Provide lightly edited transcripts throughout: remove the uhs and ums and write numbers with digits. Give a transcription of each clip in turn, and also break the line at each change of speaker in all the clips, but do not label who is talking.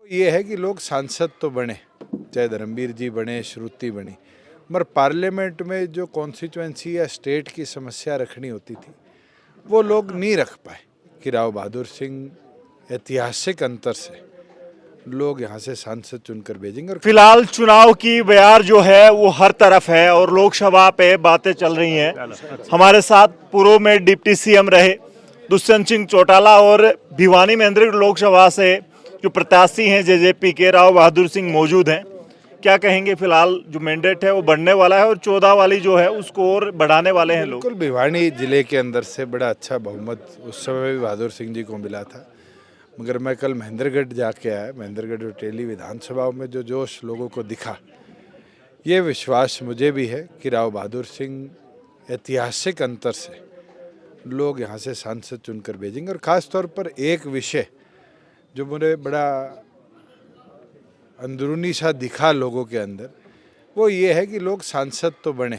ये है कि लोग सांसद तो बने, चाहे धर्मवीर जी बने, श्रुति बनी, मगर पार्लियामेंट में जो कॉन्स्टिट्यूएंसी या स्टेट की समस्या रखनी होती थी वो लोग नहीं रख पाए। कि राव बहादुर सिंह ऐतिहासिक अंतर से लोग यहाँ से सांसद चुनकर भेजेंगे। और
फिलहाल चुनाव की बयार जो है वो हर तरफ है और लोकसभा पे बातें चल रही हैं। हमारे साथ पूर्व में डिप्टी सीएम रहे दुष्यंत सिंह चौटाला और भिवानी महेंद्रगढ़ लोकसभा से जो प्रत्याशी हैं जेजेपी के राव बहादुर सिंह मौजूद हैं। क्या कहेंगे? फिलहाल जो मैंडेट है वो बढ़ने वाला है और 14 वाली जो है उसको और बढ़ाने वाले हैं लोग।
बिल्कुल, भिवानी जिले के अंदर से बड़ा अच्छा बहुमत उस समय भी बहादुर सिंह जी को मिला था, मगर मैं कल महेंद्रगढ़ जाके आया। महेंद्रगढ़ और टेली विधानसभाओं में जो जोश लोगों को दिखा, ये विश्वास मुझे भी है कि राव बहादुर सिंह ऐतिहासिक अंतर से लोग यहाँ से सांसद चुनकर भेजेंगे। और ख़ास तौर पर एक विषय जो मुझे बड़ा अंदरूनी सा दिखा लोगों के अंदर, वो ये है कि लोग सांसद तो बने,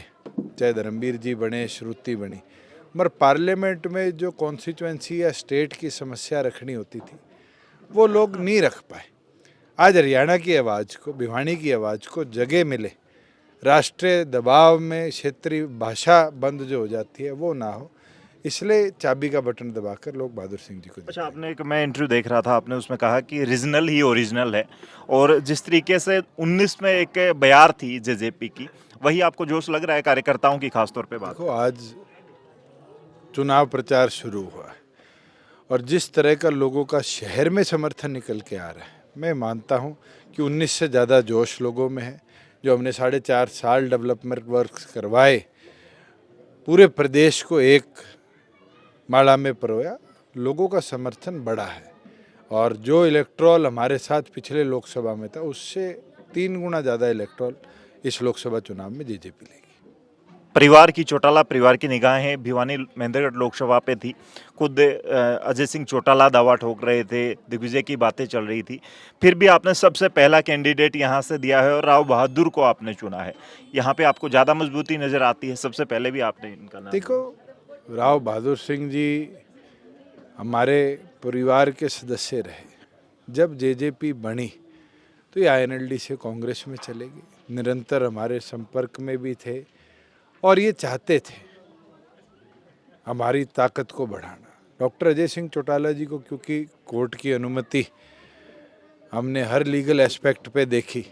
चाहे धर्मवीर जी बने, श्रुति बनी, मगर पार्लियामेंट में जो कॉन्स्टिट्यूएंसी या स्टेट की समस्या रखनी होती थी वो लोग नहीं रख पाए। आज हरियाणा की आवाज़ को, भिवानी की आवाज़ को जगह मिले, राष्ट्रीय दबाव में क्षेत्रीय भाषा बंद जो हो जाती है वो ना हो, इसलिए चाबी का बटन दबाकर लोग बहादुर सिंह जी को।
अच्छा, आपने एक मैं इंटरव्यू देख रहा था, आपने उसमें कहा कि रीजनल ही ओरिजिनल है और जिस तरीके से 19 में एक बयार थी जेजेपी की, वही आपको जोश लग रहा है कार्यकर्ताओं की खासतौर पे बात?
देखो, आज चुनाव प्रचार शुरू हुआ है और जिस तरह का लोगों का शहर में समर्थन निकल के आ रहा है, मैं मानता हूं कि 19 से ज़्यादा जोश लोगों में है। जो हमने 4.5 साल डेवलपमेंट वर्क करवाए, पूरे प्रदेश को एक माला में परोया, लोगों का समर्थन बड़ा है। और जो इलेक्ट्रॉल हमारे साथ पिछले लोकसभा में था उससे 3 गुना ज़्यादा इलेक्ट्रॉल इस लोकसभा चुनाव में जेजेपी लेगी।
परिवार की, चौटाला परिवार की निगाहें भिवानी महेंद्रगढ़ लोकसभा पे थी। खुद अजय सिंह चौटाला दावा ठोक रहे थे, दिग्विजय की बातें चल रही थी, फिर भी आपने सबसे पहला कैंडिडेट यहाँ से दिया है और राव बहादुर को आपने चुना है। यहाँ पे आपको ज़्यादा मजबूती नजर आती है? सबसे पहले भी आपने इनका नाम।
देखो, राव बहादुर सिंह जी हमारे परिवार के सदस्य रहे। जब जेजेपी बनी तो ये आईएनएलडी से कांग्रेस में चले गए, निरंतर हमारे संपर्क में भी थे और ये चाहते थे हमारी ताकत को बढ़ाना। डॉक्टर अजय सिंह चौटाला जी को क्योंकि कोर्ट की अनुमति हमने हर लीगल एस्पेक्ट पे देखी,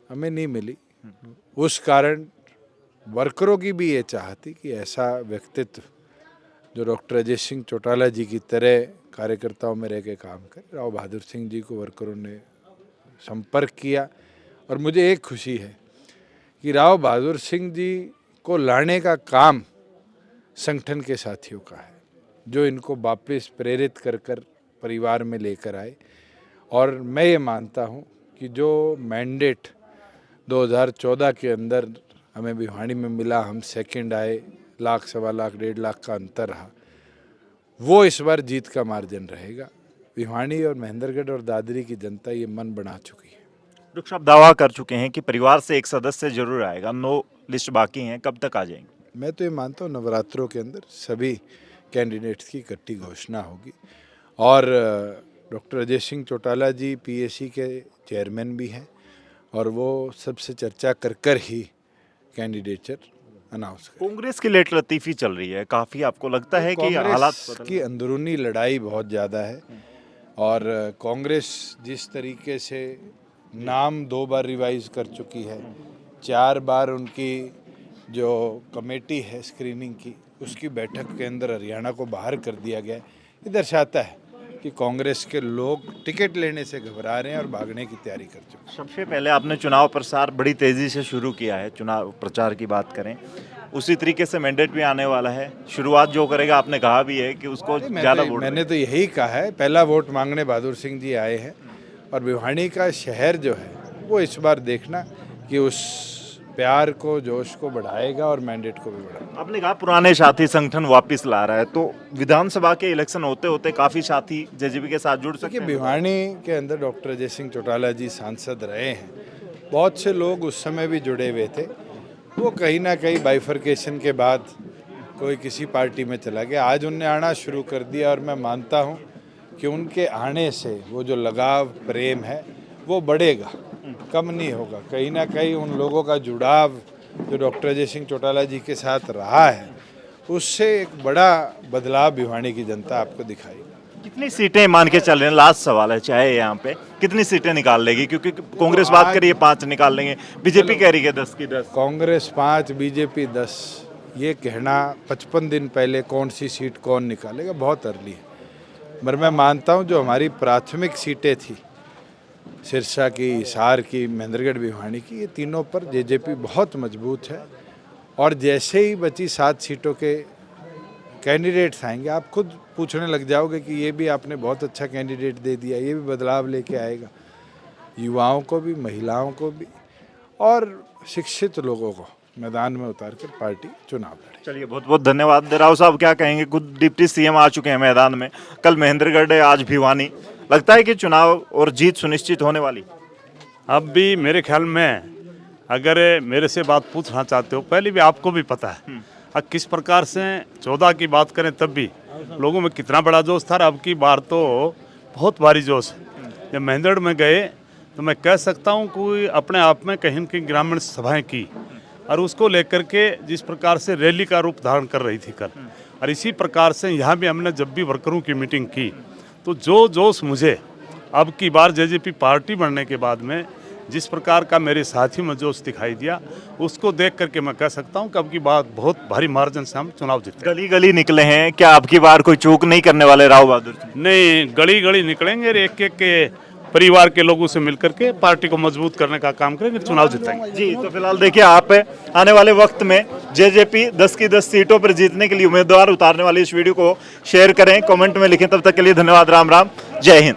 हमें नहीं मिली, उस कारण वर्करों की भी ये चाहती कि ऐसा व्यक्तित्व जो डॉक्टर अजय सिंह चौटाला जी की तरह कार्यकर्ताओं में रह के काम करे। राव बहादुर सिंह जी को वर्करों ने संपर्क किया और मुझे एक खुशी है कि राव बहादुर सिंह जी को लाने का काम संगठन के साथियों का है, जो इनको वापस प्रेरित कर कर परिवार में लेकर आए। और मैं ये मानता हूँ कि जो मैंडेट 2014 के अंदर हमें भिवानी में मिला, हम सेकंड आए, 1 लाख, 1.25 लाख, 1.5 लाख का अंतर रहा, वो इस बार जीत का मार्जिन रहेगा। भिवानी और महेंद्रगढ़ और दादरी की जनता ये मन बना चुकी है।
डॉक्टर साहब दावा कर चुके हैं कि परिवार से एक सदस्य जरूर आएगा, 9 लिस्ट बाकी हैं, कब तक आ जाएंगे?
मैं तो ये मानता हूँ नवरात्रों के अंदर सभी कैंडिडेट्स की इकट्ठी घोषणा होगी। और डॉक्टर अजय सिंह चौटाला जी पीएसी के चेयरमैन भी हैं और वो सबसे चर्चा कर कर ही कैंडिडेचर अनाउंस करें।
कांग्रेस की लेट लतीफी चल रही है काफी, आपको लगता है कि हालात
कांग्रेस की अंदरूनी लड़ाई बहुत ज़्यादा है और कांग्रेस जिस तरीके से नाम 2 बार रिवाइज कर चुकी है, 4 बार उनकी जो कमेटी है स्क्रीनिंग की, उसकी बैठक के अंदर हरियाणा को बाहर कर दिया गया है, ये दर्शाता है कि कांग्रेस के लोग टिकट लेने से घबरा रहे हैं और भागने की तैयारी कर चुके हैं।
सबसे पहले आपने चुनाव प्रचार बड़ी तेजी से शुरू किया है, चुनाव प्रचार की बात करें, उसी तरीके से मैंडेट भी आने वाला है। शुरुआत जो करेगा, आपने कहा भी है कि उसको ज़्यादा वोट।
मैंने तो यही कहा है, पहला वोट मांगने बहादुर सिंह जी आए हैं और भिवानी का शहर जो है वो इस बार देखना कि उस प्यार को, जोश को बढ़ाएगा और मैंडेट को भी बढ़ाएगा।
आपने कहा पुराने साथी संगठन वापस ला रहा है, तो विधानसभा के इलेक्शन होते होते काफी साथी जेजेपी के साथ जुड़ सकते हैं।
भिवानी के अंदर डॉक्टर अजय सिंह चौटाला जी सांसद रहे हैं, बहुत से लोग उस समय भी जुड़े हुए थे, वो कहीं ना कहीं बाइफर्केशन के बाद कोई किसी पार्टी में चला गया, आज उनने आना शुरू कर दिया और मैं मानता हूँ कि उनके आने से वो जो लगाव प्रेम है वो बढ़ेगा, कम नहीं होगा। कहीं ना कहीं उन लोगों का जुड़ाव जो डॉक्टर अजय सिंह चौटाला जी के साथ रहा है, उससे एक बड़ा बदलाव भिवानी की जनता आपको दिखाएगी।
कितनी सीटें मान के चल रहे हैं, लास्ट सवाल है चाहे यहाँ पे, कितनी सीटें निकाल लेगी? क्योंकि कांग्रेस बात करी है 5 निकाल लेंगे, बीजेपी कह रही है 10 की 10।
कांग्रेस 5, बीजेपी 10, ये कहना 55 दिन पहले कौन सी सीट कौन निकालेगा बहुत अर्ली है। मगर मैं मानता हूँ जो हमारी प्राथमिक सीटें थी, सिरसा की, हिसार की, महेंद्रगढ़ भिवानी की, ये तीनों पर जेजेपी बहुत मजबूत है। और जैसे ही बची 7 सीटों के कैंडिडेट्स आएंगे, आप खुद पूछने लग जाओगे कि ये भी आपने बहुत अच्छा कैंडिडेट दे दिया, ये भी बदलाव लेके आएगा, युवाओं को भी, महिलाओं को भी और शिक्षित लोगों को मैदान में उतार कर पार्टी चुनाव लड़े।
चलिए, बहुत बहुत धन्यवाद। राव साहब क्या कहेंगे? खुद डिप्टी सीएम आ चुके हैं मैदान में, कल महेंद्रगढ़ है, आज भिवानी। लगता है कि चुनाव और जीत सुनिश्चित होने वाली?
अब भी मेरे ख्याल में, अगर मेरे से बात पूछना चाहते हो, पहले भी आपको भी पता है अब किस प्रकार से 14 की बात करें तब भी लोगों में कितना बड़ा जोश था। अब की बार तो बहुत भारी जोश है। जब महेंद्रगढ़ में गए तो मैं कह सकता हूँ कोई अपने आप में कहीं न कहीं ग्रामीण सभाएं की और उसको लेकर के जिस प्रकार से रैली का रूप धारण कर रही थी कल, और इसी प्रकार से यहाँ भी हमने जब भी वर्करों की मीटिंग की तो जो जोश मुझे अब की बार जेजेपी पार्टी बनने के बाद में जिस प्रकार का मेरे साथियों में जोश दिखाई दिया, उसको देख करके मैं कह सकता हूं कि अब की बात बहुत भारी मार्जिन से हम चुनाव जीते।
गली गली निकले हैं, क्या अब की बार कोई चूक नहीं करने वाले राव बहादुर सिंह?
नहीं, गली गली निकलेंगे, एक एक के परिवार के लोगों से मिलकर के पार्टी को मजबूत करने का काम करेंगे, चुनाव जीतेंगे।
जी, तो फिलहाल देखिए, आप आने वाले वक्त में जेजेपी 10 की 10 सीटों पर जीतने के लिए उम्मीदवार उतारने वाली इस वीडियो को शेयर करें, कमेंट में लिखें। तब तक के लिए धन्यवाद, राम राम, जय हिंद।